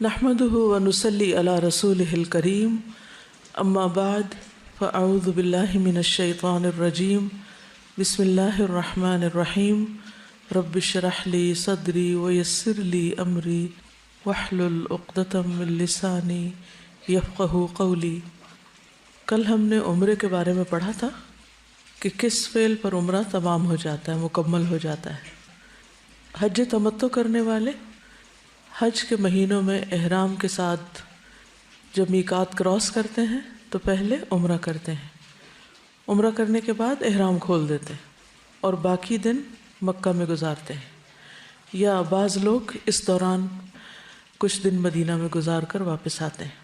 نحمده ونصلي على رسوله الكريم اما بعد فاعوذ بالله من الشيطان الرجيم بسم الله الرحمن الرحيم رب اشرح لي صدري ويسر لي امري واحلل عقدة من لساني يفقهوا قولي۔ کل ہم نے عمرے کے بارے میں پڑھا تھا کہ کس فعل پر عمرہ تمام ہو جاتا ہے، مکمل ہو جاتا ہے۔ حج تمتع کرنے والے حج کے مہینوں میں احرام کے ساتھ جب میقات کراس کرتے ہیں تو پہلے عمرہ کرتے ہیں، عمرہ کرنے کے بعد احرام کھول دیتے ہیں اور باقی دن مکہ میں گزارتے ہیں، یا بعض لوگ اس دوران کچھ دن مدینہ میں گزار کر واپس آتے ہیں۔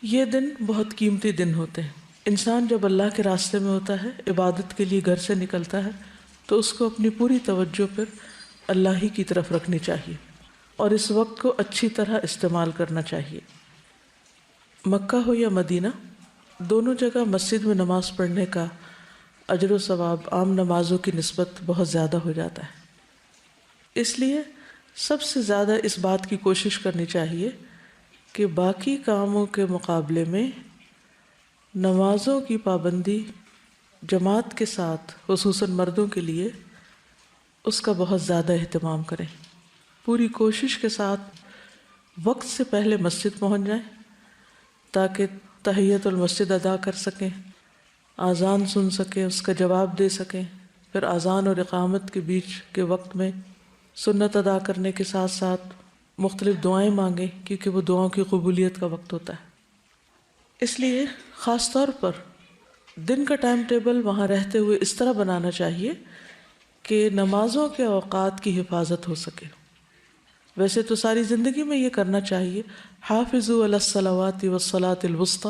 یہ دن بہت قیمتی دن ہوتے ہیں۔ انسان جب اللہ کے راستے میں ہوتا ہے، عبادت کے لیے گھر سے نکلتا ہے، تو اس کو اپنی پوری توجہ پر اللہ ہی کی طرف رکھنی چاہیے اور اس وقت کو اچھی طرح استعمال کرنا چاہیے۔ مکہ ہو یا مدینہ، دونوں جگہ مسجد میں نماز پڑھنے کا اجر و ثواب عام نمازوں کی نسبت بہت زیادہ ہو جاتا ہے۔ اس لیے سب سے زیادہ اس بات کی کوشش کرنی چاہیے کہ باقی کاموں کے مقابلے میں نمازوں کی پابندی جماعت کے ساتھ، خصوصاً مردوں کے لیے، اس کا بہت زیادہ اہتمام کریں۔ پوری کوشش کے ساتھ وقت سے پہلے مسجد پہنچ جائیں تاکہ تحیۃ المسجد ادا کر سکیں، اذان سن سکیں، اس کا جواب دے سکیں، پھر اذان اور اقامت کے بیچ کے وقت میں سنت ادا کرنے کے ساتھ ساتھ مختلف دعائیں مانگیں، کیونکہ وہ دعاؤں کی قبولیت کا وقت ہوتا ہے۔ اس لیے خاص طور پر دن کا ٹائم ٹیبل وہاں رہتے ہوئے اس طرح بنانا چاہیے کہ نمازوں کے اوقات کی حفاظت ہو سکے۔ ویسے تو ساری زندگی میں یہ کرنا چاہیے، حافظوا علی الصلوات والصلاۃ الوسطی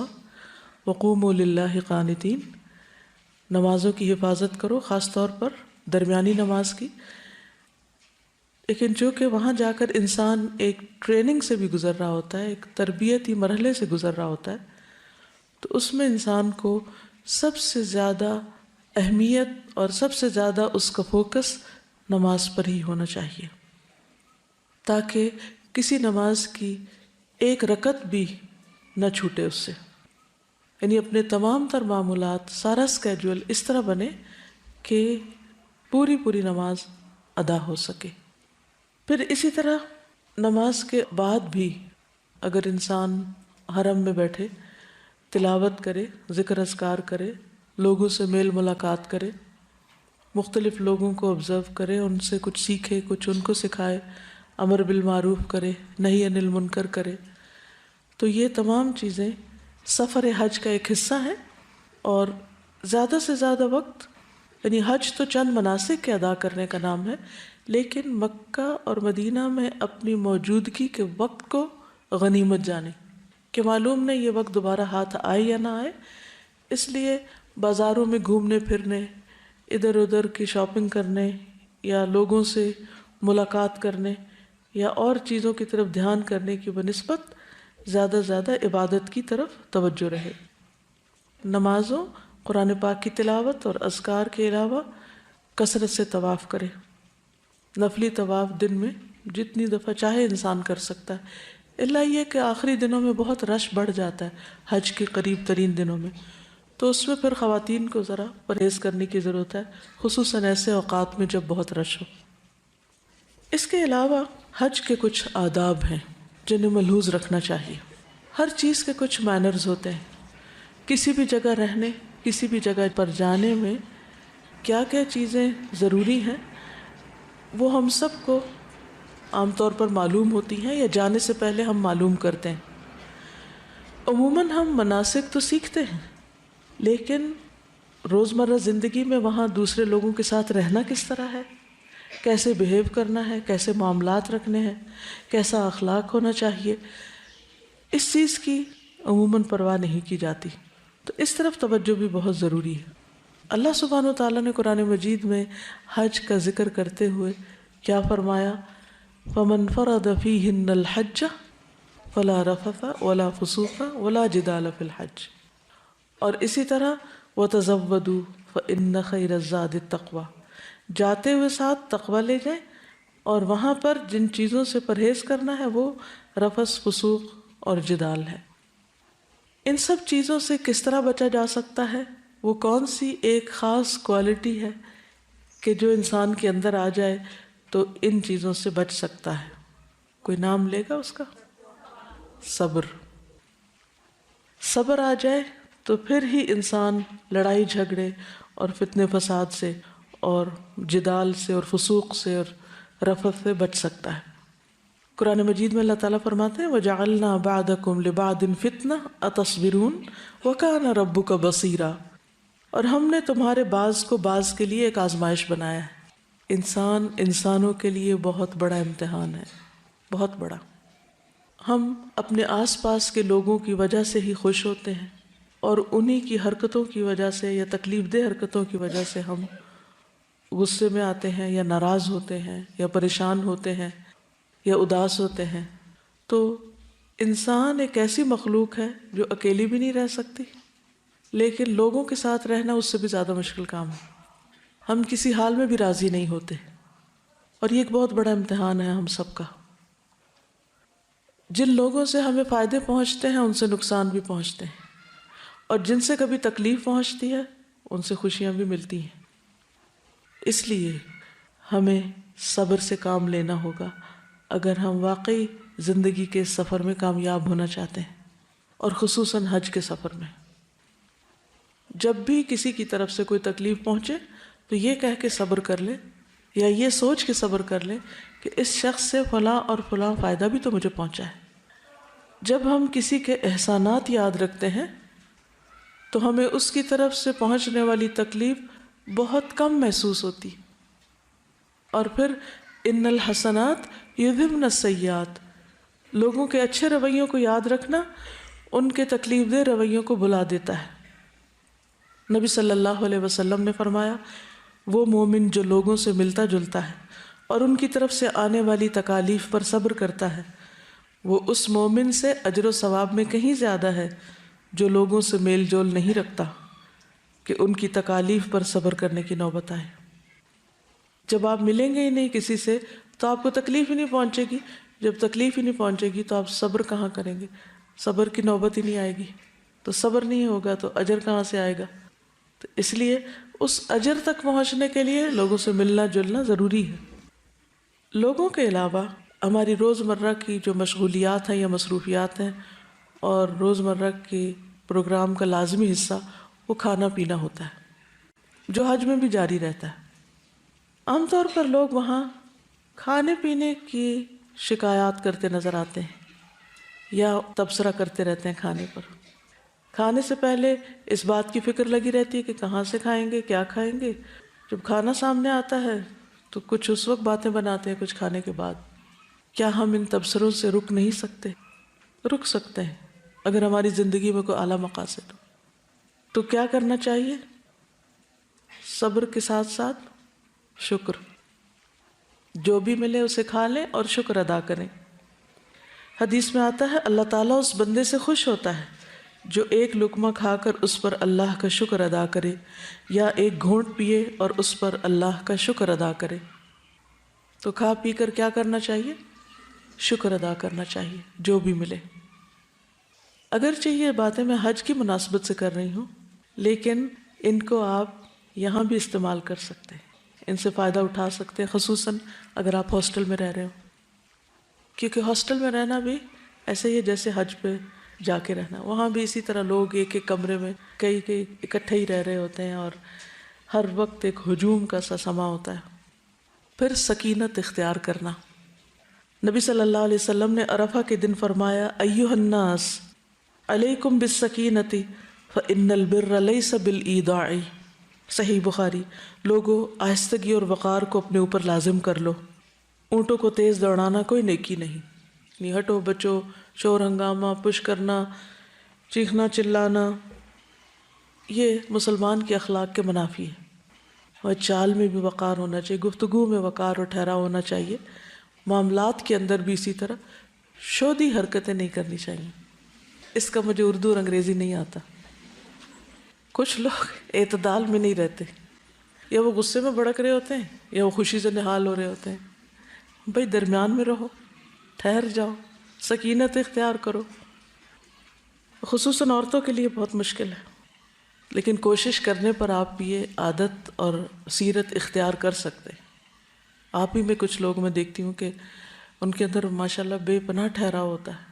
وقوموا للہ قانتین، نمازوں کی حفاظت کرو، خاص طور پر درمیانی نماز کی۔ لیکن چونکہ وہاں جا کر انسان ایک ٹریننگ سے بھی گزر رہا ہوتا ہے، ایک تربیتی مرحلے سے گزر رہا ہوتا ہے، تو اس میں انسان کو سب سے زیادہ اہمیت اور سب سے زیادہ اس کا فوکس نماز پر ہی ہونا چاہیے، تاکہ کسی نماز کی ایک رکعت بھی نہ چھوٹے اس سے۔ یعنی اپنے تمام تر معمولات، سارا اسکیجول اس طرح بنے کہ پوری نماز ادا ہو سکے۔ پھر اسی طرح نماز کے بعد بھی اگر انسان حرم میں بیٹھے تلاوت کرے، ذکر اذکار کرے، لوگوں سے میل ملاقات کرے، مختلف لوگوں کو آبزرو کرے، ان سے کچھ سیکھے، کچھ ان کو سکھائے، امر بالمعروف کرے، نہی عن المنکر کرے، تو یہ تمام چیزیں سفر حج کا ایک حصہ ہیں۔ اور زیادہ سے زیادہ وقت، یعنی حج تو چند مناسک کے ادا کرنے کا نام ہے، لیکن مکہ اور مدینہ میں اپنی موجودگی کے وقت کو غنیمت جانیں کہ معلوم نہیں یہ وقت دوبارہ ہاتھ آئے یا نہ آئے۔ اس لیے بازاروں میں گھومنے پھرنے، ادھر ادھر کی شاپنگ کرنے، یا لوگوں سے ملاقات کرنے، یا اور چیزوں کی طرف دھیان کرنے کی بنسبت زیادہ زیادہ عبادت کی طرف توجہ رہے۔ نمازوں، قرآن پاک کی تلاوت اور اذکار کے علاوہ کثرت سے طواف کرے۔ نفلی طواف دن میں جتنی دفعہ چاہے انسان کر سکتا ہے، الا یہ کہ آخری دنوں میں بہت رش بڑھ جاتا ہے حج کے قریب ترین دنوں میں، تو اس میں پھر خواتین کو ذرا پرہیز کرنے کی ضرورت ہے، خصوصاً ایسے اوقات میں جب بہت رش ہو۔ اس کے علاوہ حج کے کچھ آداب ہیں جنہیں ملحوظ رکھنا چاہیے۔ ہر چیز کے کچھ مینرز ہوتے ہیں۔ کسی بھی جگہ رہنے، کسی بھی جگہ پر جانے میں کیا کیا چیزیں ضروری ہیں، وہ ہم سب کو عام طور پر معلوم ہوتی ہیں یا جانے سے پہلے ہم معلوم کرتے ہیں۔ عموماً ہم مناسک تو سیکھتے ہیں، لیکن روزمرہ زندگی میں وہاں دوسرے لوگوں کے ساتھ رہنا کس طرح ہے، کیسے بیہیو کرنا ہے، کیسے معاملات رکھنے ہیں، کیسا اخلاق ہونا چاہیے، اس چیز کی عموماً پرواہ نہیں کی جاتی، تو اس طرف توجہ بھی بہت ضروری ہے۔ اللہ سبحانہ و تعالیٰ نے قرآن مجید میں حج کا ذکر کرتے ہوئے کیا فرمایا؟ فَمَنْ فَرَضَ فِيهِنَّ الْحَجَّ فَلَا رَفَثَ وَلَا فُسُوقَ وَلَا جِدَالَ فِي الْحَجِّ، اور اسی طرح وَتَزَوَّدُوا فَإِنَّ خَيْرَ الزَّادِ التَّقْوَى، جاتے ہوئے ساتھ تقوی لے جائیں، اور وہاں پر جن چیزوں سے پرہیز کرنا ہے وہ رفث، فسوق اور جدال ہے۔ ان سب چیزوں سے کس طرح بچا جا سکتا ہے؟ وہ کون سی ایک خاص کوالٹی ہے کہ جو انسان کے اندر آ جائے تو ان چیزوں سے بچ سکتا ہے؟ کوئی نام لے گا اس کا؟ صبر۔ صبر آ جائے تو پھر ہی انسان لڑائی جھگڑے اور فتنے فساد سے اور جدال سے اور فسوق سے اور رفث سے بچ سکتا ہے۔ قرآن مجید میں اللہ تعالیٰ فرماتے ہیں وَجَعَلْنَا بَعْدَكُمْ لِبَعْدٍ فِتْنَةً أَتَصْبِرُونَ وَكَانَ رَبُّكَ بَصِيرًا، اور ہم نے تمہارے بعض کو بعض کے لیے ایک آزمائش بنایا ہے۔ انسان انسانوں کے لیے بہت بڑا امتحان ہے، بہت بڑا۔ ہم اپنے آس پاس کے لوگوں کی وجہ سے ہی خوش ہوتے ہیں، اور انہی کی حرکتوں کی وجہ سے یا تکلیف دہ حرکتوں کی وجہ سے ہم غصے میں آتے ہیں یا ناراض ہوتے ہیں یا پریشان ہوتے ہیں یا اداس ہوتے ہیں۔ تو انسان ایک ایسی مخلوق ہے جو اکیلی بھی نہیں رہ سکتی، لیکن لوگوں کے ساتھ رہنا اس سے بھی زیادہ مشکل کام ہے۔ ہم کسی حال میں بھی راضی نہیں ہوتے، اور یہ ایک بہت بڑا امتحان ہے ہم سب کا۔ جن لوگوں سے ہمیں فائدے پہنچتے ہیں ان سے نقصان بھی پہنچتے ہیں، اور جن سے کبھی تکلیف پہنچتی ہے ان سے خوشیاں بھی ملتی ہیں۔ اس لیے ہمیں صبر سے کام لینا ہوگا اگر ہم واقعی زندگی کے اس سفر میں کامیاب ہونا چاہتے ہیں، اور خصوصاً حج کے سفر میں۔ جب بھی کسی کی طرف سے کوئی تکلیف پہنچے تو یہ کہہ کے صبر کر لے، یا یہ سوچ کے صبر کر لے کہ اس شخص سے فلاں اور فلاں فائدہ بھی تو مجھے پہنچا ہے۔ جب ہم کسی کے احسانات یاد رکھتے ہیں تو ہمیں اس کی طرف سے پہنچنے والی تکلیف بہت کم محسوس ہوتی، اور پھر ان الحسنات یذہبن السیئات، لوگوں کے اچھے رویوں کو یاد رکھنا ان کے تکلیف دہ رویوں کو بھلا دیتا ہے۔ نبی صلی اللہ علیہ وسلم نے فرمایا وہ مومن جو لوگوں سے ملتا جلتا ہے اور ان کی طرف سے آنے والی تکالیف پر صبر کرتا ہے، وہ اس مومن سے اجر و ثواب میں کہیں زیادہ ہے جو لوگوں سے میل جول نہیں رکھتا کہ ان کی تکالیف پر صبر کرنے کی نوبت آئے۔ جب آپ ملیں گے ہی نہیں کسی سے تو آپ کو تکلیف ہی نہیں پہنچے گی، جب تکلیف ہی نہیں پہنچے گی تو آپ صبر کہاں کریں گے؟ صبر کی نوبت ہی نہیں آئے گی، تو صبر نہیں ہوگا تو اجر کہاں سے آئے گا؟ تو اس لیے اس اجر تک پہنچنے کے لیے لوگوں سے ملنا جلنا ضروری ہے۔ لوگوں کے علاوہ ہماری روزمرہ کی جو مشغولیات ہیں یا مصروفیات ہیں، اور روزمرہ کے پروگرام کا لازمی حصہ وہ کھانا پینا ہوتا ہے، جو حج میں بھی جاری رہتا ہے۔ عام طور پر لوگ وہاں کھانے پینے کی شکایات کرتے نظر آتے ہیں یا تبصرہ کرتے رہتے ہیں کھانے پر۔ کھانے سے پہلے اس بات کی فکر لگی رہتی ہے کہ کہاں سے کھائیں گے، کیا کھائیں گے۔ جب کھانا سامنے آتا ہے تو کچھ اس وقت باتیں بناتے ہیں، کچھ کھانے کے بعد۔ کیا ہم ان تبصروں سے رک نہیں سکتے؟ رک سکتے ہیں اگر ہماری زندگی میں کوئی اعلیٰ مقاصد ہو۔ تو کیا کرنا چاہیے؟ صبر کے ساتھ ساتھ شکر، جو بھی ملے اسے کھا لیں اور شکر ادا کریں۔ حدیث میں آتا ہے اللہ تعالیٰ اس بندے سے خوش ہوتا ہے جو ایک لقمہ کھا کر اس پر اللہ کا شکر ادا کرے، یا ایک گھونٹ پیے اور اس پر اللہ کا شکر ادا کرے۔ تو کھا پی کر کیا کرنا چاہیے؟ شکر ادا کرنا چاہیے جو بھی ملے۔ اگرچہ یہ باتیں میں حج کی مناسبت سے کر رہی ہوں، لیکن ان کو آپ یہاں بھی استعمال کر سکتے ہیں، ان سے فائدہ اٹھا سکتے ہیں، خصوصاً اگر آپ ہاسٹل میں رہ رہے ہو، کیونکہ ہاسٹل میں رہنا بھی ایسے ہی جیسے حج پہ جا کے رہنا۔ وہاں بھی اسی طرح لوگ ایک ایک کمرے میں کئی اکٹھے ہی رہ رہے ہوتے ہیں، اور ہر وقت ایک ہجوم کا سا سما ہوتا ہے۔ پھر سکینت اختیار کرنا۔ نبی صلی اللہ علیہ وسلم نے عرفہ کے دن فرمایا ایھا الناس علیکم بالسکینۃ فإن البر لیس بالایداع۔ صحیح بخاری۔ لوگو آہستگی اور وقار کو اپنے اوپر لازم کر لو، اونٹوں کو تیز دوڑانا کوئی نیکی نہیں۔ نہیں ہٹو بچو، شور ہنگامہ، پش کرنا، چیخنا چلانا، یہ مسلمان کے اخلاق کے منافی ہے۔ اور چال میں بھی وقار ہونا چاہیے، گفتگو میں وقار اور ٹھہراؤ ہونا چاہیے، معاملات کے اندر بھی اسی طرح شودی حرکتیں نہیں کرنی چاہیے۔ اس کا مجھے اردو اور انگریزی نہیں آتا۔ کچھ لوگ اعتدال میں نہیں رہتے، یا وہ غصے میں بھڑک رہے ہوتے ہیں یا وہ خوشی سے نہال ہو رہے ہوتے ہیں۔ بھائی درمیان میں رہو، ٹھہر جاؤ، سکینت اختیار کرو. خصوصاً عورتوں کے لیے بہت مشکل ہے، لیکن کوشش کرنے پر آپ یہ عادت اور سیرت اختیار کر سکتے. آپ ہی میں کچھ لوگ میں دیکھتی ہوں کہ ان کے اندر ماشاءاللہ بے پناہ ٹھہراؤ ہوتا ہے.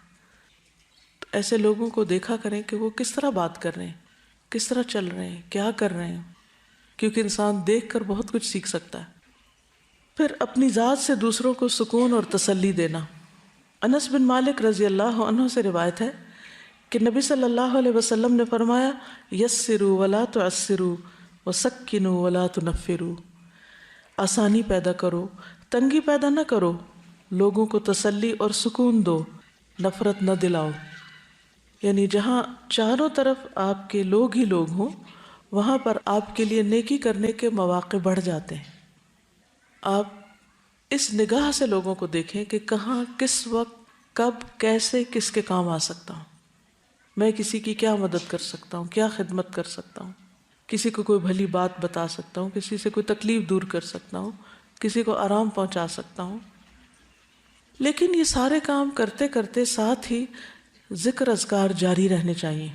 تو ایسے لوگوں کو دیکھا کریں کہ وہ کس طرح بات کر رہے ہیں، کس طرح چل رہے ہیں، کیا کر رہے ہیں، کیونکہ انسان دیکھ کر بہت کچھ سیکھ سکتا ہے. پھر اپنی ذات سے دوسروں کو سکون اور تسلی دینا. انس بن مالک رضی اللہ عنہ سے روایت ہے کہ نبی صلی اللہ علیہ وسلم نے فرمایا یسروا ولا تعسروا وسکنوا ولا تنفروا. آسانی پیدا کرو، تنگی پیدا نہ کرو، لوگوں کو تسلی اور سکون دو، نفرت نہ دلاؤ. یعنی جہاں چاروں طرف آپ کے لوگ ہی لوگ ہوں وہاں پر آپ کے لیے نیکی کرنے کے مواقع بڑھ جاتے ہیں. آپ اس نگاہ سے لوگوں کو دیکھیں کہ کہاں، کس وقت، کب، کیسے کس کے کام آ سکتا ہوں. میں کسی کی کیا مدد کر سکتا ہوں، کیا خدمت کر سکتا ہوں، کسی کو کوئی بھلی بات بتا سکتا ہوں، کسی سے کوئی تکلیف دور کر سکتا ہوں، کسی کو آرام پہنچا سکتا ہوں. لیکن یہ سارے کام کرتے کرتے ساتھ ہی ذکر اذکار جاری رہنے چاہیے.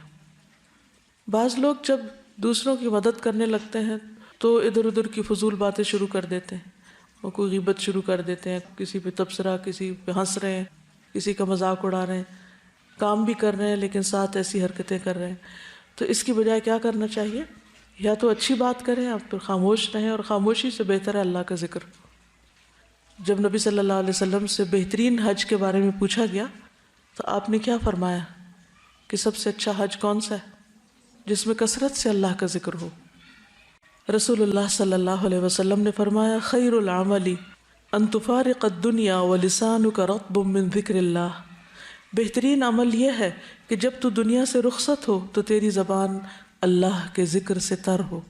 بعض لوگ جب دوسروں کی مدد کرنے لگتے ہیں تو ادھر ادھر کی فضول باتیں شروع کر دیتے ہیں، وہ کوئی غیبت شروع کر دیتے ہیں، کسی پہ تبصرہ، کسی پہ ہنس رہے ہیں، کسی کا مذاق اڑا رہے ہیں، کام بھی کر رہے ہیں لیکن ساتھ ایسی حرکتیں کر رہے ہیں. تو اس کی بجائے کیا کرنا چاہیے؟ یا تو اچھی بات کریں، آپ پھر خاموش رہیں، اور خاموشی سے بہتر ہے اللہ کا ذکر. جب نبی صلی اللہ علیہ وسلم سے بہترین حج کے بارے میں پوچھا گیا تو آپ نے کیا فرمایا کہ سب سے اچھا حج کون سا ہے؟ جس میں کثرت سے اللہ کا ذکر ہو. رسول اللہ صلی اللہ علیہ وسلم نے فرمایا خیر العمل ان تفارق الدنیا ولسانک رطب من ذکر اللہ. بہترین عمل یہ ہے کہ جب تو دنیا سے رخصت ہو تو تیری زبان اللہ کے ذکر سے تر ہو.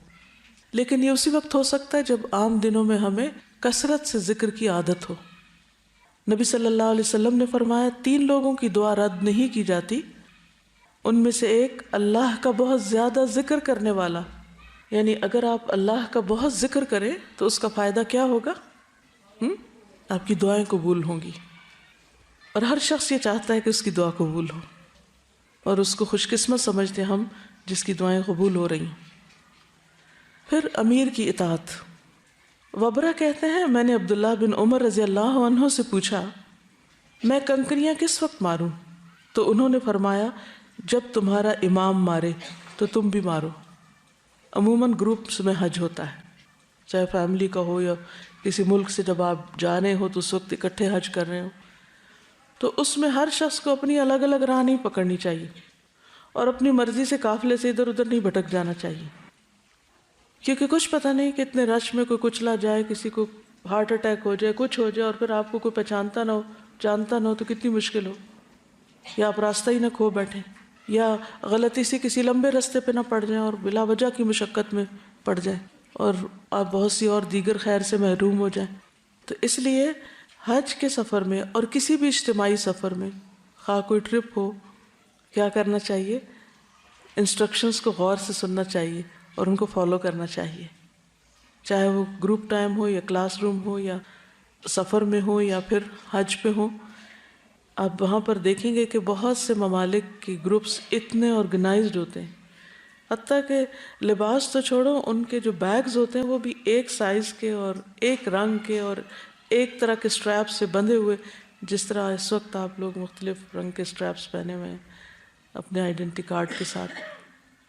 لیکن یہ اسی وقت ہو سکتا ہے جب عام دنوں میں ہمیں کثرت سے ذکر کی عادت ہو. نبی صلی اللہ علیہ وسلم نے فرمایا 3 لوگوں کی دعا رد نہیں کی جاتی، ان میں سے ایک اللہ کا بہت زیادہ ذکر کرنے والا. یعنی اگر آپ اللہ کا بہت ذکر کریں تو اس کا فائدہ کیا ہوگا؟ آپ کی دعائیں قبول ہوں گی، اور ہر شخص یہ چاہتا ہے کہ اس کی دعا قبول ہو، اور اس کو خوش قسمت سمجھتے ہیں ہم جس کی دعائیں قبول ہو رہی ہیں. پھر امیر کی اطاعت. وبرہ کہتے ہیں میں نے عبداللہ بن عمر رضی اللہ عنہ سے پوچھا میں کنکریاں کس وقت ماروں؟ تو انہوں نے فرمایا جب تمہارا امام مارے تو تم بھی مارو. عموماً گروپس میں حج ہوتا ہے، چاہے فیملی کا ہو یا کسی ملک سے جب آپ جا رہے ہو تو اس وقت اکٹھے حج کر رہے ہو، تو اس میں ہر شخص کو اپنی الگ الگ راہ نہیں پکڑنی چاہیے اور اپنی مرضی سے قافلے سے ادھر ادھر نہیں بھٹک جانا چاہیے، کیونکہ کچھ پتہ نہیں کہ اتنے رش میں کوئی کچلا جائے، کسی کو ہارٹ اٹیک ہو جائے، کچھ ہو جائے، اور پھر آپ کو کوئی پہچانتا نہ ہو، جانتا نہ ہو تو کتنی مشکل ہو، یا آپ راستہ ہی نہ کھو بیٹھیں، یا غلطی سے کسی لمبے راستے پہ نہ پڑ جائیں اور بلا وجہ کی مشقت میں پڑ جائیں اور آپ بہت سی اور دیگر خیر سے محروم ہو جائیں. تو اس لیے حج کے سفر میں اور کسی بھی اجتماعی سفر میں، خواہ کوئی ٹرپ ہو، کیا کرنا چاہیے؟ انسٹرکشنز کو غور سے سننا چاہیے اور ان کو فالو کرنا چاہیے، چاہے وہ گروپ ٹائم ہو یا کلاس روم ہو یا سفر میں ہو یا پھر حج پہ ہو. آپ وہاں پر دیکھیں گے کہ بہت سے ممالک کی گروپس اتنے آرگنائزڈ ہوتے ہیں، حتیٰ کہ لباس تو چھوڑو، ان کے جو بیگز ہوتے ہیں وہ بھی ایک سائز کے اور ایک رنگ کے اور ایک طرح کے سٹریپ سے بندھے ہوئے، جس طرح اس وقت آپ لوگ مختلف رنگ کے سٹریپس پہنے ہوئے ہیں اپنے آئیڈینٹی کارڈ کے ساتھ.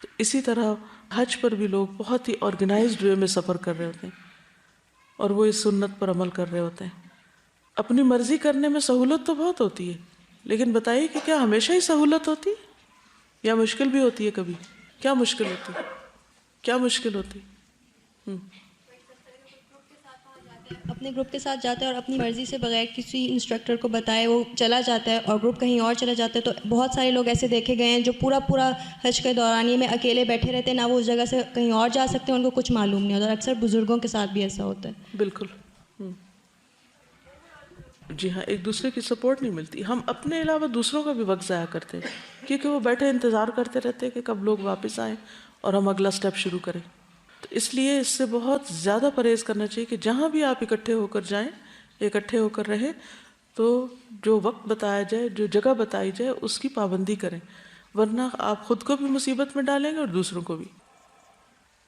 تو اسی طرح حج پر بھی لوگ بہت ہی آرگنائزڈ وے میں سفر کر رہے ہوتے ہیں اور وہ اس سنت پر عمل کر رہے ہوتے ہیں. اپنی مرضی کرنے میں سہولت تو بہت ہوتی ہے، لیکن بتائیے کہ کیا ہمیشہ ہی سہولت ہوتی یا مشکل بھی ہوتی ہے؟ کبھی کیا مشکل ہوتی؟ کیا مشکل ہوتی؟ اپنے گروپ کے ساتھ جاتا ہے اور اپنی مرضی سے بغیر کسی انسٹرکٹر کو بتائے وہ چلا جاتا ہے اور گروپ کہیں اور چلا جاتا ہے. تو بہت سارے لوگ ایسے دیکھے گئے ہیں جو پورا حج کے دورانیے میں اکیلے بیٹھے رہتے ہیں، نہ وہ اس جگہ سے کہیں اور جا سکتے ہیں، ان کو کچھ معلوم نہیں ہوتا، اور اکثر بزرگوں کے ساتھ بھی ایسا ہوتا ہے. بالکل. جی ہاں، ایک دوسرے کی سپورٹ نہیں ملتی. ہم اپنے علاوہ دوسروں کا بھی وقت ضائع کرتے ہیں کیونکہ وہ بیٹھے انتظار کرتے رہتے ہیں کہ کب لوگ واپس آئیں اور ہم اگلا سٹیپ شروع کریں. تو اس لیے اس سے بہت زیادہ پرہیز کرنا چاہیے کہ جہاں بھی آپ اکٹھے ہو کر جائیں اکٹھے ہو کر رہیں تو جو وقت بتایا جائے، جو جگہ بتائی جائے اس کی پابندی کریں، ورنہ آپ خود کو بھی مصیبت میں ڈالیں گے اور دوسروں کو بھی۔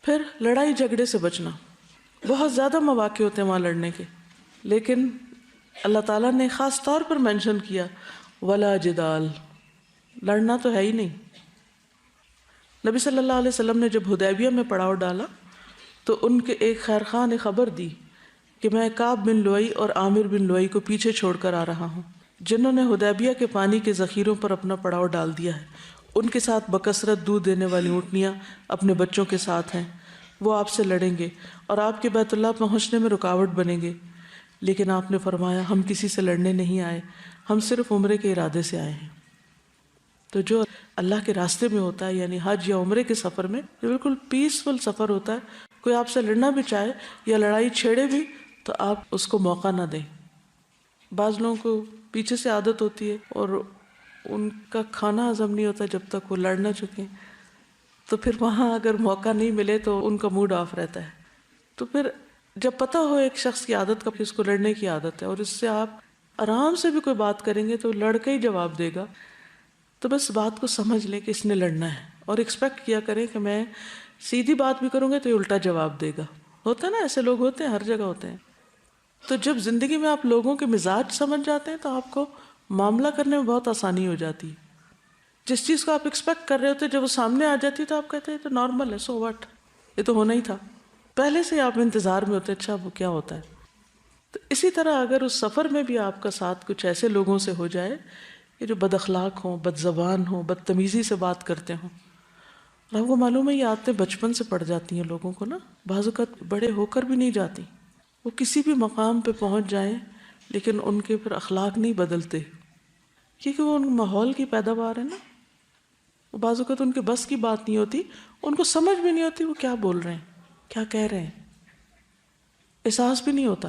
پھر لڑائی جھگڑے سے بچنا، بہت زیادہ مواقع ہوتے ہیں وہاں لڑنے کے، لیکن اللہ تعالیٰ نے خاص طور پر مینشن کیا ولا جدال، لڑنا تو ہے ہی نہیں۔ نبی صلی اللہ علیہ وسلم نے جب حدیبیہ میں پڑاؤ ڈالا تو ان کے ایک خیر خواہ نے خبر دی کہ میں کعب بن لؤی اور عامر بن لؤی کو پیچھے چھوڑ کر آ رہا ہوں، جنہوں نے حدیبیہ کے پانی کے ذخیروں پر اپنا پڑاؤ ڈال دیا ہے، ان کے ساتھ بکثرت دودھ دینے والی اونٹنیاں اپنے بچوں کے ساتھ ہیں، وہ آپ سے لڑیں گے اور آپ کے بیت اللہ پہنچنے میں رکاوٹ بنیں گے۔ لیکن آپ نے فرمایا ہم کسی سے لڑنے نہیں آئے، ہم صرف عمرے کے ارادے سے آئے ہیں۔ تو جو اللہ کے راستے میں ہوتا ہے، یعنی حج یا عمرے کے سفر میں، جو بالکل پیسفل سفر ہوتا ہے، کوئی آپ سے لڑنا بھی چاہے یا لڑائی چھیڑے بھی تو آپ اس کو موقع نہ دیں۔ بعض لوگوں کو پیچھے سے عادت ہوتی ہے اور ان کا کھانا ہضم نہیں ہوتا جب تک وہ لڑ نہ چکیں، تو پھر وہاں اگر موقع نہیں ملے تو ان کا موڈ آف رہتا ہے۔ تو پھر جب پتہ ہو ایک شخص کی عادت کا کہ اس کو لڑنے کی عادت ہے اور اس سے آپ آرام سے بھی کوئی بات کریں گے تو لڑ کے ہی جواب دے گا، تو بس بات کو سمجھ لیں کہ اس نے لڑنا ہے اور ایکسپیکٹ کیا کریں کہ میں سیدھی بات بھی کروں گا تو یہ الٹا جواب دے گا۔ ہوتا ہے نا، ایسے لوگ ہوتے ہیں، ہر جگہ ہوتے ہیں۔ تو جب زندگی میں آپ لوگوں کے مزاج سمجھ جاتے ہیں تو آپ کو معاملہ کرنے میں بہت آسانی ہو جاتی ہے۔ جس چیز کو آپ ایکسپیکٹ کر رہے ہوتے جب وہ سامنے آ جاتی ہے تو آپ کہتے ہیں تو نارمل ہے، سو واٹ، یہ تو ہونا ہی تھا۔ پہلے سے آپ انتظار میں ہوتے اچھا وہ کیا ہوتا ہے۔ تو اسی طرح اگر اس سفر میں بھی آپ کا ساتھ کچھ ایسے لوگوں سے ہو جائے کہ جو بد اخلاق ہوں، بد زبان ہوں، بدتمیزی سے بات کرتے ہوں، اور آپ کو معلوم ہے یہ عادتیں بچپن سے پڑ جاتی ہیں لوگوں کو نا، بعض اوقات بڑے ہو کر بھی نہیں جاتی۔ وہ کسی بھی مقام پہ پہنچ جائیں لیکن ان کے پھر اخلاق نہیں بدلتے، کیونکہ وہ ان ماحول کی پیداوار ہے نا۔ وہ بعض اوقات ان کے بس کی بات نہیں ہوتی، ان کو سمجھ بھی نہیں ہوتی وہ کیا بول رہے ہیں، کیا کہہ رہے ہیں، احساس بھی نہیں ہوتا،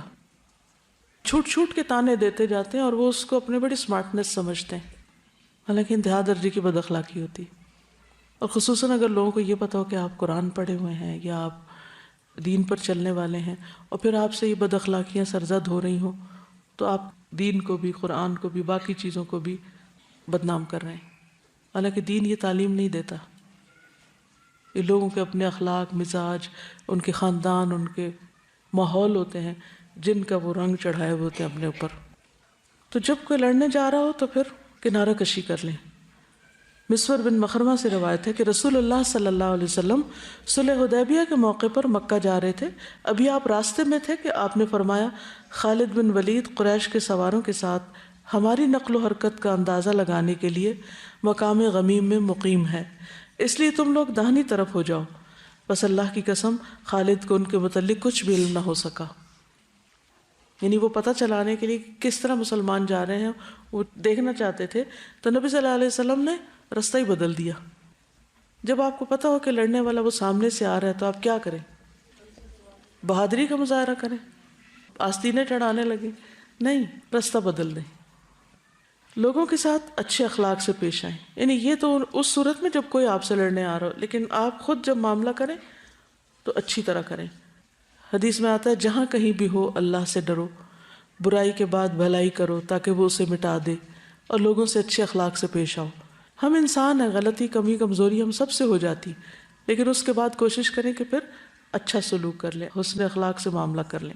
چھوٹ چھوٹ کے تانے دیتے جاتے ہیں اور وہ اس کو اپنے بڑی سمارٹنیس سمجھتے ہیں، حالانکہ انتہا درجے کی بد اخلاقی ہوتی ہے۔ اور خصوصاً اگر لوگوں کو یہ پتا ہو کہ آپ قرآن پڑھے ہوئے ہیں یا آپ دین پر چلنے والے ہیں اور پھر آپ سے یہ بد اخلاقیاں سرزد ہو رہی ہوں تو آپ دین کو بھی، قرآن کو بھی، باقی چیزوں کو بھی بدنام کر رہے ہیں، حالانکہ دین یہ تعلیم نہیں دیتا۔ یہ لوگوں کے اپنے اخلاق، مزاج، ان کے خاندان، ان کے ماحول ہوتے ہیں جن کا وہ رنگ چڑھائے ہوئے ہوتے ہیں اپنے اوپر۔ تو جب کوئی لڑنے جا رہا ہو تو پھر کنارہ کشی کر لیں۔ مسور بن مخرمہ سے روایت ہے کہ رسول اللہ صلی اللہ علیہ وسلم صلح حدیبیہ کے موقع پر مکہ جا رہے تھے، ابھی آپ راستے میں تھے کہ آپ نے فرمایا خالد بن ولید قریش کے سواروں کے ساتھ ہماری نقل و حرکت کا اندازہ لگانے کے لیے مقام غمیم میں مقیم ہے، اس لیے تم لوگ داہنی طرف ہو جاؤ۔ بس اللہ کی قسم خالد کو ان کے متعلق کچھ بھی علم نہ ہو سکا، یعنی وہ پتہ چلانے کے لیے کس طرح مسلمان جا رہے ہیں وہ دیکھنا چاہتے تھے، تو نبی صلی اللہ علیہ وسلم نے رستہ ہی بدل دیا۔ جب آپ کو پتہ ہو کہ لڑنے والا وہ سامنے سے آ رہا ہے تو آپ کیا کریں؟ بہادری کا مظاہرہ کریں، آستینیں چڑھانے لگیں؟ نہیں، رستہ بدل دیں، لوگوں کے ساتھ اچھے اخلاق سے پیش آئیں۔ یعنی یہ تو اس صورت میں جب کوئی آپ سے لڑنے آ رہا ہو، لیکن آپ خود جب معاملہ کریں تو اچھی طرح کریں۔ حدیث میں آتا ہے جہاں کہیں بھی ہو اللہ سے ڈرو، برائی کے بعد بھلائی کرو تاکہ وہ اسے مٹا دے، اور لوگوں سے اچھے اخلاق سے پیش آؤ۔ ہم انسان ہیں، غلطی، کمی، کمزوری ہم سب سے ہو جاتی، لیکن اس کے بعد کوشش کریں کہ پھر اچھا سلوک کر لیں، حسن اخلاق سے معاملہ کر لیں۔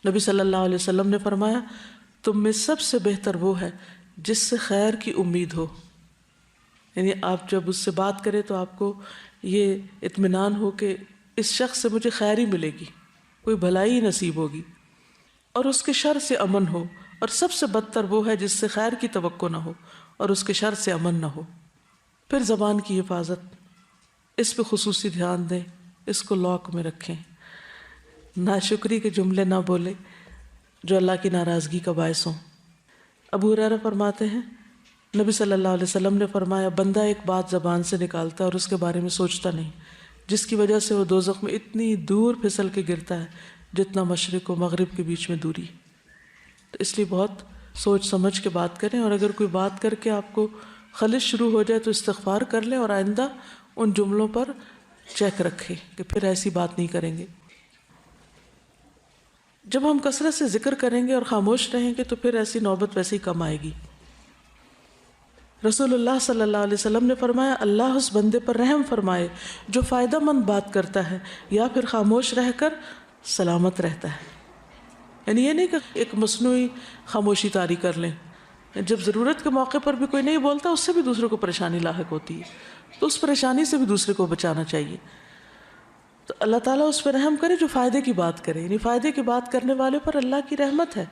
نبی صلی اللہ علیہ وسلم نے فرمایا تم میں سب سے بہتر وہ ہے جس سے خیر کی امید ہو، یعنی آپ جب اس سے بات کریں تو آپ کو یہ اطمینان ہو کہ اس شخص سے مجھے خیر ہی ملے گی، کوئی بھلائی نصیب ہوگی، اور اس کے شر سے امن ہو، اور سب سے بدتر وہ ہے جس سے خیر کی توقع نہ ہو اور اس کے شر سے امن نہ ہو۔ پھر زبان کی حفاظت، اس پہ خصوصی دھیان دیں، اس کو لاک میں رکھیں، ناشکری کے جملے نہ بولیں جو اللہ کی ناراضگی کا باعث ہوں۔ ابو ہریرہ فرماتے ہیں نبی صلی اللہ علیہ وسلم نے فرمایا بندہ ایک بات زبان سے نکالتا ہے اور اس کے بارے میں سوچتا نہیں، جس کی وجہ سے وہ دوزخ میں اتنی دور پھسل کے گرتا ہے جتنا مشرق و مغرب کے بیچ میں دوری۔ تو اس لیے بہت سوچ سمجھ کے بات کریں، اور اگر کوئی بات کر کے آپ کو خلش شروع ہو جائے تو استغفار کر لیں، اور آئندہ ان جملوں پر چیک رکھیں کہ پھر ایسی بات نہیں کریں گے۔ جب ہم کثرت سے ذکر کریں گے اور خاموش رہیں گے تو پھر ایسی نوبت ویسے ہی کم آئے گی۔ رسول اللہ صلی اللہ علیہ وسلم نے فرمایا اللہ اس بندے پر رحم فرمائے جو فائدہ مند بات کرتا ہے یا پھر خاموش رہ کر سلامت رہتا ہے۔ یعنی یہ نہیں کہ ایک مصنوعی خاموشی طاری کر لیں، جب ضرورت کے موقع پر بھی کوئی نہیں بولتا اس سے بھی دوسروں کو پریشانی لاحق ہوتی ہے، تو اس پریشانی سے بھی دوسرے کو بچانا چاہیے۔ تو اللہ تعالیٰ اس پہ رحم کرے جو فائدے کی بات کرے، یعنی فائدے کی بات کرنے والے پر اللہ کی رحمت ہے۔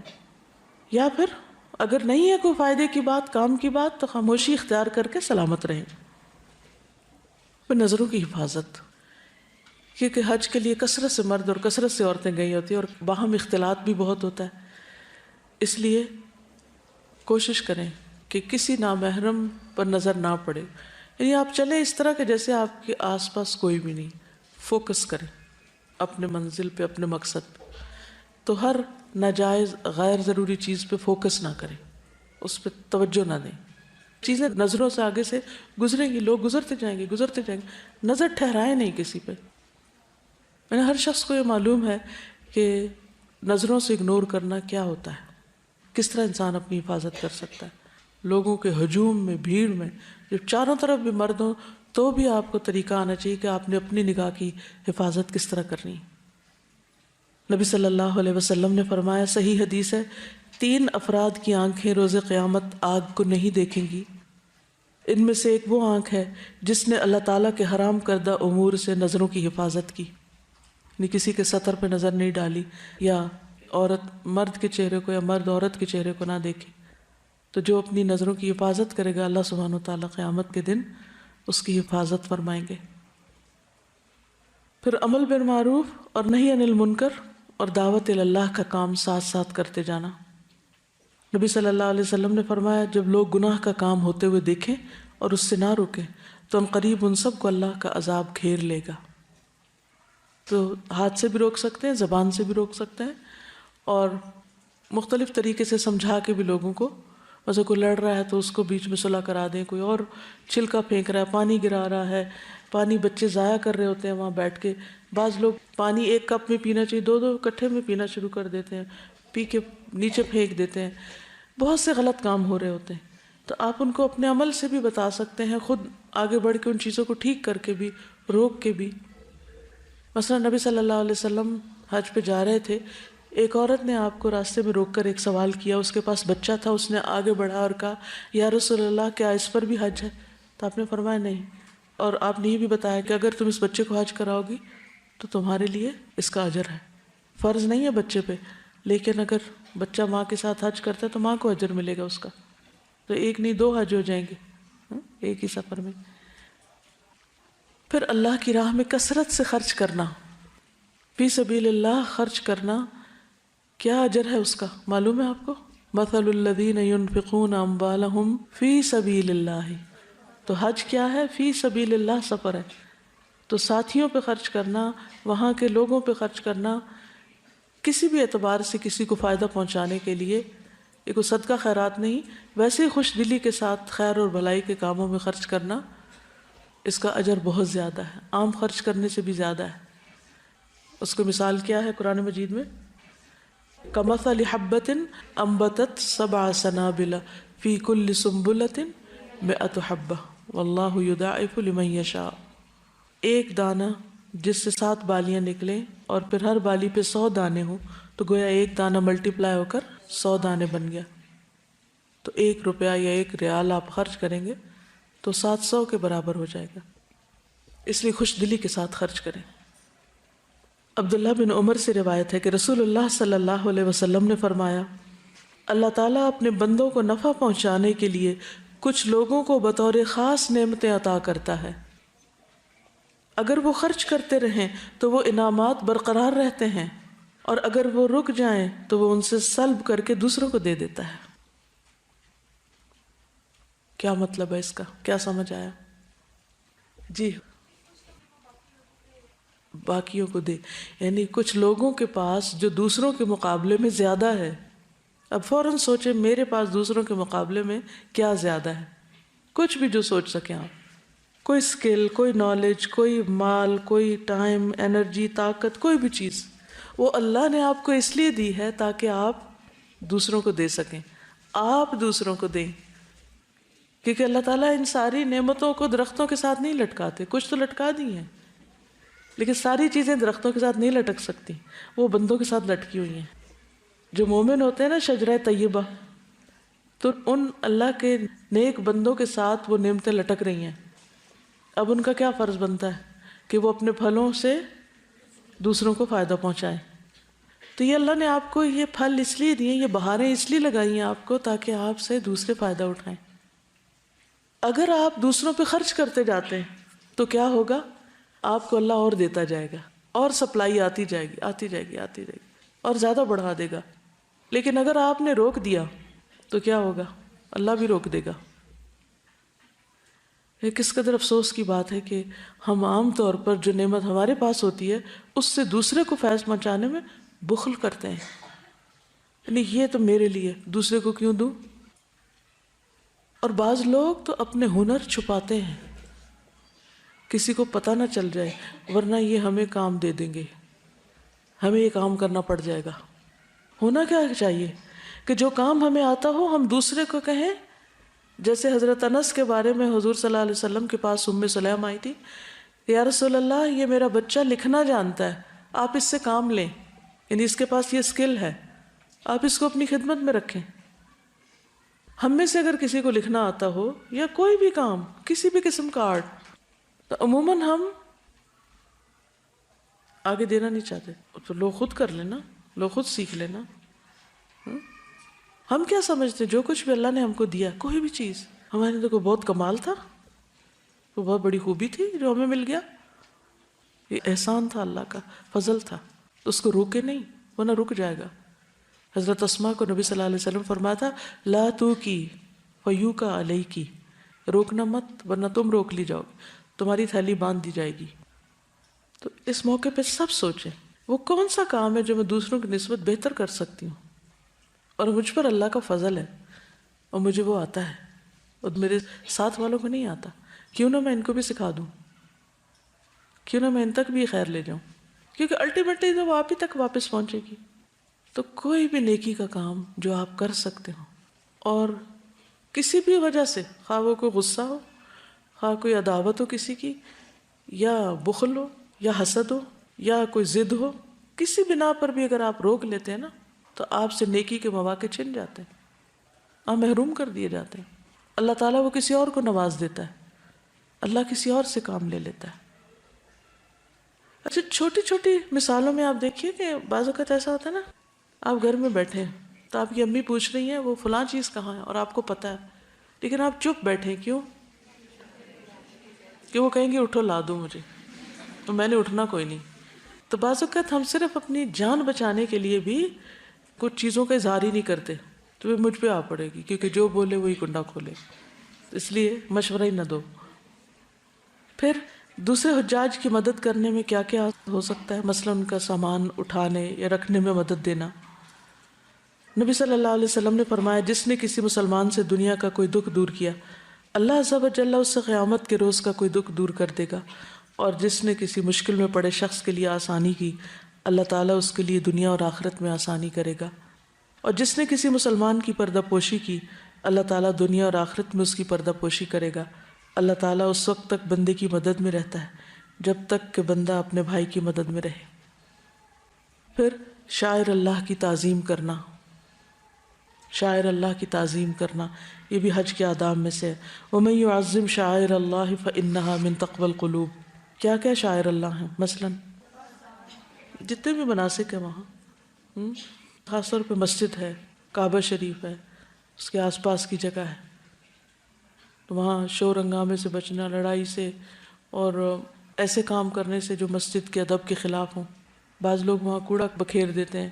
یا پھر اگر نہیں ہے کوئی فائدے کی بات، کام کی بات، تو خاموشی اختیار کر کے سلامت رہیں۔ پھر نظروں کی حفاظت، کیونکہ حج کے لیے کثرت سے مرد اور کثرت سے عورتیں گئی ہوتی ہیں اور باہم اختلاط بھی بہت ہوتا ہے، اس لیے کوشش کریں کہ کسی نامحرم پر نظر نہ پڑے، یعنی آپ چلیں اس طرح کہ جیسے آپ کے آس پاس کوئی بھی نہیں، فوکس کریں اپنے منزل پہ، اپنے مقصد پہ۔ تو ہر ناجائز غیر ضروری چیز پہ فوکس نہ کریں، اس پہ توجہ نہ دیں، چیزیں نظروں سے آگے سے گزریں گی، لوگ گزرتے جائیں گے، نظر ٹھہرائیں نہیں کسی پہ۔ ہر شخص کو یہ معلوم ہے کہ نظروں سے اگنور کرنا کیا ہوتا ہے، کس طرح انسان اپنی حفاظت کر سکتا ہے۔ لوگوں کے ہجوم میں، بھیڑ میں، جب چاروں طرف بھی مرد ہوں تو بھی آپ کو طریقہ آنا چاہیے کہ آپ نے اپنی نگاہ کی حفاظت کس طرح کرنی ہے۔ نبی صلی اللہ علیہ وسلم نے فرمایا، صحیح حدیث ہے، 3 افراد کی آنکھیں روز قیامت آگ کو نہیں دیکھیں گی، ان میں سے ایک وہ آنکھ ہے جس نے اللہ تعالیٰ کے حرام کردہ امور سے نظروں کی حفاظت کی، یعنی کسی کے سطر پہ نظر نہیں ڈالی، یا عورت مرد کے چہرے کو یا مرد عورت کے چہرے کو نہ دیکھے۔ تو جو اپنی نظروں کی حفاظت کرے گا اللہ سبحانہ و تعالیٰ قیامت کے دن اس کی حفاظت فرمائیں گے۔ پھر عمل بالمعروف اور نہی عن المنکر اور دعوت اللہ کا کام ساتھ ساتھ کرتے جانا۔ نبی صلی اللہ علیہ وسلم نے فرمایا، جب لوگ گناہ کا کام ہوتے ہوئے دیکھیں اور اس سے نہ روکیں تو ان قریب ان سب کو اللہ کا عذاب گھیر لے گا۔ تو ہاتھ سے بھی روک سکتے ہیں، زبان سے بھی روک سکتے ہیں، اور مختلف طریقے سے سمجھا کے بھی لوگوں کو، ویسے کوئی لڑ رہا ہے تو اس کو بیچ میں صلح کرا دیں، کوئی اور چھلکا پھینک رہا ہے، پانی گرا رہا ہے، پانی بچے ضائع کر رہے ہوتے ہیں وہاں بیٹھ کے، بعض لوگ پانی ایک کپ میں پینا چاہیے 2 اکٹھے میں پینا شروع کر دیتے ہیں، پی کے نیچے پھینک دیتے ہیں، بہت سے غلط کام ہو رہے ہوتے ہیں۔ تو آپ ان کو اپنے عمل سے بھی بتا سکتے ہیں، خود آگے بڑھ کے ان چیزوں کو ٹھیک کر کے بھی، روک کے بھی۔ مثلا نبی صلی اللہ علیہ وسلم حج پہ جا رہے تھے، ایک عورت نے آپ کو راستے میں روک کر ایک سوال کیا، اس کے پاس بچہ تھا، اس نے آگے بڑھا اور کہا، یا رسول اللہ کیا اس پر بھی حج ہے؟ تو آپ نے فرمایا نہیں، اور آپ نے یہ بھی بتایا کہ اگر تم اس بچے کو حج کراؤ گی تو تمہارے لیے اس کا اجر ہے، فرض نہیں ہے بچے پہ، لیکن اگر بچہ ماں کے ساتھ حج کرتا ہے تو ماں کو اجر ملے گا اس کا، تو 1 نہیں 2 حج ہو جائیں گے ایک ہی سفر میں۔ پھر اللہ کی راہ میں کثرت سے خرچ کرنا، فی سبیل اللہ خرچ کرنا، کیا اجر ہے اس کا معلوم ہے آپ کو؟ مثل الذین ينفقون اموالهم فی سبیل اللہ، تو حج کیا ہے؟ فی سبیل اللہ سفر ہے، تو ساتھیوں پہ خرچ کرنا، وہاں کے لوگوں پہ خرچ کرنا، کسی بھی اعتبار سے کسی کو فائدہ پہنچانے کے لیے، یہ کوئی صدقہ خیرات نہیں، ویسے ہی خوش دلی کے ساتھ خیر اور بھلائی کے کاموں میں خرچ کرنا، اس کا اجر بہت زیادہ ہے، عام خرچ کرنے سے بھی زیادہ ہے۔ اس کو مثال کیا ہے قرآن مجید میں؟ کمثل حبۃ انبتت 7 سنابل فی کل سنبلۃ 100 حبۃ واللہ یضاعف لمن یشاء، ایک دانہ جس سے 7 بالیاں نکلیں اور پھر ہر بالی پہ 100 دانے ہوں، تو گویا ایک دانہ ملٹیپلائی ہو کر 100 دانے بن گیا۔ تو 1 روپیہ یا 1 ریال آپ خرچ کریں گے تو 700 کے برابر ہو جائے گا، اس لیے خوش دلی کے ساتھ خرچ کریں۔ عبداللہ بن عمر سے روایت ہے کہ رسول اللہ صلی اللہ علیہ وسلم نے فرمایا، اللہ تعالیٰ اپنے بندوں کو نفع پہنچانے کے لیے کچھ لوگوں کو بطور خاص نعمتیں عطا کرتا ہے، اگر وہ خرچ کرتے رہیں تو وہ انعامات برقرار رہتے ہیں، اور اگر وہ رک جائیں تو وہ ان سے سلب کر کے دوسروں کو دے دیتا ہے۔ کیا مطلب ہے اس کا؟ کیا سمجھ آیا؟ جی، باقیوں کو دے، یعنی کچھ لوگوں کے پاس جو دوسروں کے مقابلے میں زیادہ ہے، اب فوراً سوچیں میرے پاس دوسروں کے مقابلے میں کیا زیادہ ہے، کچھ بھی جو سوچ سکیں آپ، کوئی اسکل، کوئی نالج، کوئی مال، کوئی ٹائم، انرجی، طاقت، کوئی بھی چیز، وہ اللہ نے آپ کو اس لیے دی ہے تاکہ آپ دوسروں کو دے سکیں، آپ دوسروں کو دیں، کیونکہ اللہ تعالیٰ ان ساری نعمتوں کو درختوں کے ساتھ نہیں لٹکاتے، کچھ تو لٹکا دی ہیں لیکن ساری چیزیں درختوں کے ساتھ نہیں لٹک سکتی، وہ بندوں کے ساتھ لٹکی ہوئی ہیں۔ جو مومن ہوتے ہیں نا شجرہ طیبہ، تو ان اللہ کے نیک بندوں کے ساتھ وہ نعمتیں لٹک رہی ہیں۔ اب ان کا کیا فرض بنتا ہے کہ وہ اپنے پھلوں سے دوسروں کو فائدہ پہنچائیں۔ تو یہ اللہ نے آپ کو یہ پھل اس لیے دیے، یہ بہاریں اس لیے لگائی ہیں آپ کو تاکہ آپ سے دوسرے فائدہ اٹھائیں۔ اگر آپ دوسروں پہ خرچ کرتے جاتے ہیں تو کیا ہوگا؟ آپ کو اللہ اور دیتا جائے گا، اور سپلائی آتی جائے گی آتی جائے گی آتی جائے گی، اور زیادہ بڑھا دے گا۔ لیکن اگر آپ نے روک دیا تو کیا ہوگا؟ اللہ بھی روک دے گا۔ یہ کس قدر افسوس کی بات ہے کہ ہم عام طور پر جو نعمت ہمارے پاس ہوتی ہے اس سے دوسرے کو فیض پہنچانے میں بخل کرتے ہیں، یعنی یہ تو میرے لیے، دوسرے کو کیوں دوں؟ اور بعض لوگ تو اپنے ہنر چھپاتے ہیں، کسی کو پتہ نہ چل جائے، ورنہ یہ ہمیں کام دے دیں گے، ہمیں یہ کام کرنا پڑ جائے گا۔ ہونا کیا چاہیے کہ جو کام ہمیں آتا ہو ہم دوسرے کو کہیں، جیسے حضرت انس کے بارے میں حضور صلی اللہ علیہ وسلم کے پاس ام سلیم آئی تھی، یا رسول اللہ یہ میرا بچہ لکھنا جانتا ہے، آپ اس سے کام لیں، یعنی اس کے پاس یہ اسکل ہے، آپ اس کو اپنی خدمت میں رکھیں۔ ہم میں سے اگر کسی کو لکھنا آتا ہو یا کوئی بھی کام، کسی بھی قسم کا آرٹ، تو عموماً ہم آگے دینا نہیں چاہتے، تو لوگ خود کر لینا، لوگ خود سیکھ لینا۔ ہم کیا سمجھتے جو کچھ بھی اللہ نے ہم کو دیا، کوئی بھی چیز ہمارے تو کوئی بہت کمال تھا، وہ بہت بڑی خوبی تھی جو ہمیں مل گیا، یہ احسان تھا اللہ کا، فضل تھا، تو اس کو روکے نہیں ورنہ رک جائے گا۔ حضرت اسماء کو نبی صلی اللہ علیہ وسلم فرمایا تھا لا تو کی فیو کا علیہ کی، روکنا مت ورنہ تم روک لی جاؤ، تمہاری تھیلی باندھ دی جائے گی۔ تو اس موقع پہ سب سوچیں وہ کون سا کام ہے جو میں دوسروں کی نسبت بہتر کر سکتی ہوں، اور مجھ پر اللہ کا فضل ہے اور مجھے وہ آتا ہے اور میرے ساتھ والوں کو نہیں آتا، کیوں نہ میں ان کو بھی سکھا دوں، کیوں نہ میں ان تک بھی خیر لے جاؤں، کیونکہ الٹیمیٹلی تو وہ آپ ہی تک واپس پہنچے گی۔ تو کوئی بھی نیکی کا کام جو آپ کر سکتے ہو، اور کسی بھی وجہ سے، خواہ وہ کوئی غصہ ہو، خواہ کوئی عداوت ہو کسی کی، یا بخل ہو یا حسد ہو یا کوئی ضد ہو، کسی بنا پر بھی اگر آپ روک لیتے ہیں نا تو آپ سے نیکی کے مواقع چھن جاتے ہیں، آپ محروم کر دیے جاتے ہیں۔ اللہ تعالیٰ وہ کسی اور کو نواز دیتا ہے، اللہ کسی اور سے کام لے لیتا ہے۔ اچھا چھوٹی چھوٹی مثالوں میں آپ دیکھیے کہ بعض اوقات ایسا ہوتا ہے نا، آپ گھر میں بیٹھے ہیں تو آپ کی امی پوچھ رہی ہیں وہ فلاں چیز کہاں ہے اور آپ کو پتہ ہے، لیکن آپ چپ بیٹھے، کیوں؟ کہ وہ کہیں گے اٹھو لا دو مجھے، تو میں نے اٹھنا کوئی نہیں۔ تو بعض اوقات ہم صرف اپنی جان بچانے کے لیے بھی کچھ چیزوں کا اظہار ہی نہیں کرتے، تو وہ مجھ پہ آ پڑے گی، کیونکہ جو بولے وہی کنڈا کھولے، اس لیے مشورہ ہی نہ دو۔ پھر دوسرے حجاج کی مدد کرنے میں کیا کیا ہو سکتا ہے، مثلا ان کا سامان اٹھانے یا رکھنے میں مدد دینا۔ نبی صلی اللہ علیہ وسلم نے فرمایا جس نے کسی مسلمان سے دنیا کا کوئی دکھ دور کیا، اللہ عز و جل اس سے قیامت کے روز کا کوئی دکھ دور کر دے گا، اور جس نے کسی مشکل میں پڑے شخص کے لیے آسانی کی، اللہ تعالیٰ اس کے لیے دنیا اور آخرت میں آسانی کرے گا، اور جس نے کسی مسلمان کی پردہ پوشی کی، اللہ تعالیٰ دنیا اور آخرت میں اس کی پردہ پوشی کرے گا۔ اللہ تعالیٰ اس وقت تک بندے کی مدد میں رہتا ہے جب تک کہ بندہ اپنے بھائی کی مدد میں رہے۔ پھر شاعر اللہ کی تعظیم کرنا، شاعر اللہ کی تعظیم کرنا یہ بھی حج کے آداب میں سے ہے۔ وَمَن يُعَظِّمْ شَعَائِرَ اللَّهِ فَإِنَّهَا مِن تَقْوَى الْقُلُوبِ۔ کیا کیا شاعر اللہ ہیں؟ مثلاً جتنے بھی مناسک ہیں وہاں، خاص طور پہ مسجد ہے، کعبہ شریف ہے، اس کے آس پاس کی جگہ ہے، تو وہاں شور ہنگامے سے بچنا، لڑائی سے اور ایسے کام کرنے سے جو مسجد کے ادب کے خلاف ہوں۔ بعض لوگ وہاں کوڑا بکھیر دیتے ہیں،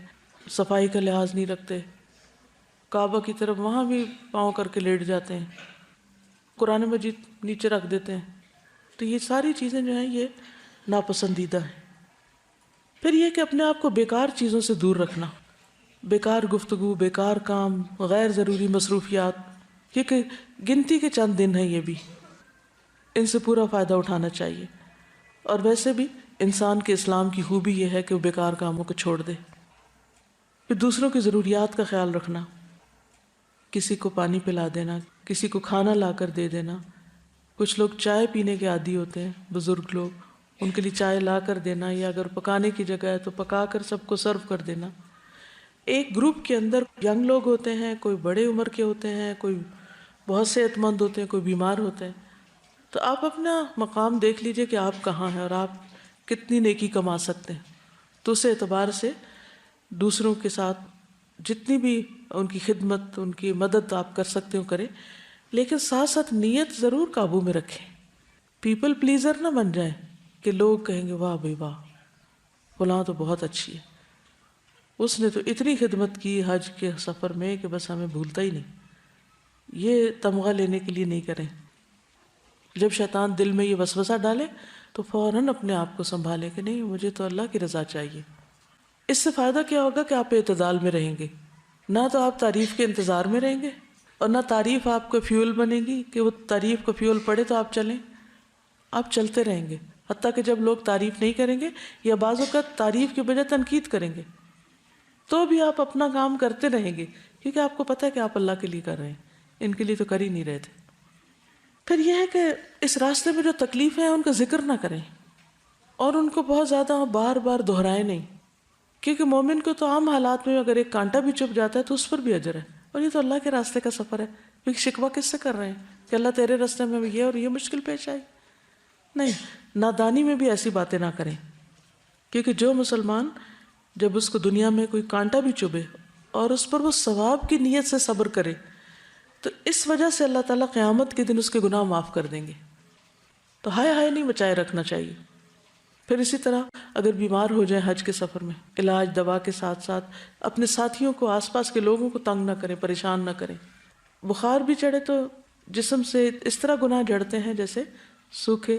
صفائی کا لحاظ نہیں رکھتے، کعبہ کی طرف وہاں بھی پاؤں کر کے لیٹ جاتے ہیں، قرآن مجید نیچے رکھ دیتے ہیں۔ تو یہ ساری چیزیں جو ہیں یہ ناپسندیدہ ہیں۔ پھر یہ کہ اپنے آپ کو بیکار چیزوں سے دور رکھنا، بیکار گفتگو، بیکار کام، غیر ضروری مصروفیات، کیونکہ گنتی کے چند دن ہیں، یہ بھی ان سے پورا فائدہ اٹھانا چاہیے۔ اور ویسے بھی انسان کے اسلام کی خوبی یہ ہے کہ وہ بیکار کاموں کو چھوڑ دے. پھر دوسروں کی ضروریات کا خیال رکھنا، کسی کو پانی پلا دینا، کسی کو کھانا لا کر دے دینا. کچھ لوگ چائے پینے کے عادی ہوتے ہیں، بزرگ لوگ، ان کے لیے چائے لا کر دینا، یا اگر پکانے کی جگہ ہے تو پکا کر سب کو سرو کر دینا. ایک گروپ کے اندر ینگ لوگ ہوتے ہیں، کوئی بڑے عمر کے ہوتے ہیں، کوئی بہت صحت مند ہوتے ہیں، کوئی بیمار ہوتے ہیں. تو آپ اپنا مقام دیکھ لیجئے کہ آپ کہاں ہیں اور آپ کتنی نیکی کما سکتے ہیں. تو اس اعتبار سے دوسروں کے ساتھ جتنی بھی ان کی خدمت، ان کی مدد آپ کر سکتے ہو کریں، لیکن ساتھ ساتھ نیت ضرور قابو میں رکھیں. پیپل پلیزر نہ بن جائیں کہ لوگ کہیں گے واہ بھائی واہ، فلاں تو بہت اچھی ہے، اس نے تو اتنی خدمت کی حج کے سفر میں کہ بس ہمیں بھولتا ہی نہیں. یہ تمغہ لینے کے لیے نہیں کریں. جب شیطان دل میں یہ وسوسہ ڈالے تو فوراً اپنے آپ کو سنبھالیں کہ نہیں، مجھے تو اللہ کی رضا چاہیے. اس سے فائدہ کیا ہوگا کہ آپ اعتدال میں رہیں گے. نہ تو آپ تعریف کے انتظار میں رہیں گے، اور نہ تعریف آپ کو فیول بنے گی کہ وہ تعریف کو فیول پڑے تو آپ چلیں. آپ چلتے رہیں گے، حتیٰ کہ جب لوگ تعریف نہیں کریں گے یا بعض اوقات تعریف کے بجائے تنقید کریں گے تو بھی آپ اپنا کام کرتے رہیں گے، کیونکہ آپ کو پتہ ہے کہ آپ اللہ کے لیے کر رہے ہیں، ان کے لیے تو کر ہی نہیں رہے تھے. پھر یہ ہے کہ اس راستے میں جو تکلیفیں ہیں ان کا ذکر نہ کریں اور ان کو بہت زیادہ بار بار دہرائیں نہیں، کیونکہ مومن کو تو عام حالات میں اگر ایک کانٹا بھی چپ جاتا ہے تو اس پر بھی اجر ہے. اور یہ تو اللہ کے راستے کا سفر ہے، کیونکہ شکوہ کس سے کر رہے ہیں کہ اللہ تیرے راستے میں یہ اور یہ مشکل پیش آئی. نہیں، نادانی میں بھی ایسی باتیں نہ کریں، کیونکہ جو مسلمان جب اس کو دنیا میں کوئی کانٹا بھی چبھے اور اس پر وہ ثواب کی نیت سے صبر کرے تو اس وجہ سے اللہ تعالیٰ قیامت کے دن اس کے گناہ معاف کر دیں گے. تو ہائے ہائے نہیں بچائے رکھنا چاہیے. پھر اسی طرح اگر بیمار ہو جائیں حج کے سفر میں، علاج دوا کے ساتھ ساتھ اپنے ساتھیوں کو، آس پاس کے لوگوں کو تنگ نہ کریں، پریشان نہ کریں. بخار بھی چڑھے تو جسم سے اس طرح گناہ جھڑتے ہیں جیسے سوکھے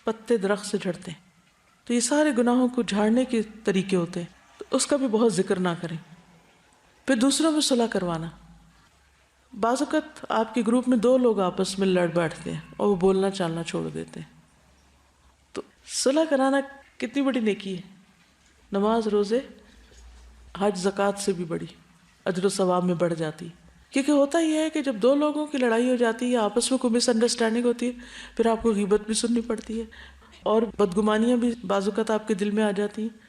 پتے درخت سے جھڑتے ہیں. تو یہ سارے گناہوں کو جھاڑنے کے طریقے ہوتے ہیں، تو اس کا بھی بہت ذکر نہ کریں. پھر دوسروں میں صلح کروانا. بعض اوقات آپ کے گروپ میں 2 لوگ آپس میں لڑ بیٹھتے ہیں اور وہ بولنا چالنا چھوڑ دیتے ہیں. صلح کرانا کتنی بڑی نیکی ہے. نماز، روزے، حج، زکوٰۃ سے بھی بڑی، اجر و ثواب میں بڑھ جاتی. کیونکہ ہوتا یہ ہے کہ جب 2 لوگوں کی لڑائی ہو جاتی ہے یا آپس میں کوئی مس انڈرسٹینڈنگ ہوتی ہے، پھر آپ کو غیبت بھی سننی پڑتی ہے اور بدگمانیاں بھی بعض اوقات آپ کے دل میں آ جاتی ہیں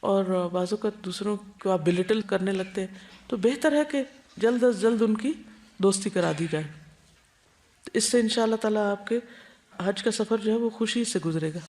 اور بعض اوقات دوسروں کو آپ بلٹل کرنے لگتے ہیں. تو بہتر ہے کہ جلد از جلد ان کی دوستی کرا دی جائے. اس سے انشاءاللہ تعالیٰ آپ کے حج کا سفر جو ہے وہ خوشی سے گزرے گا.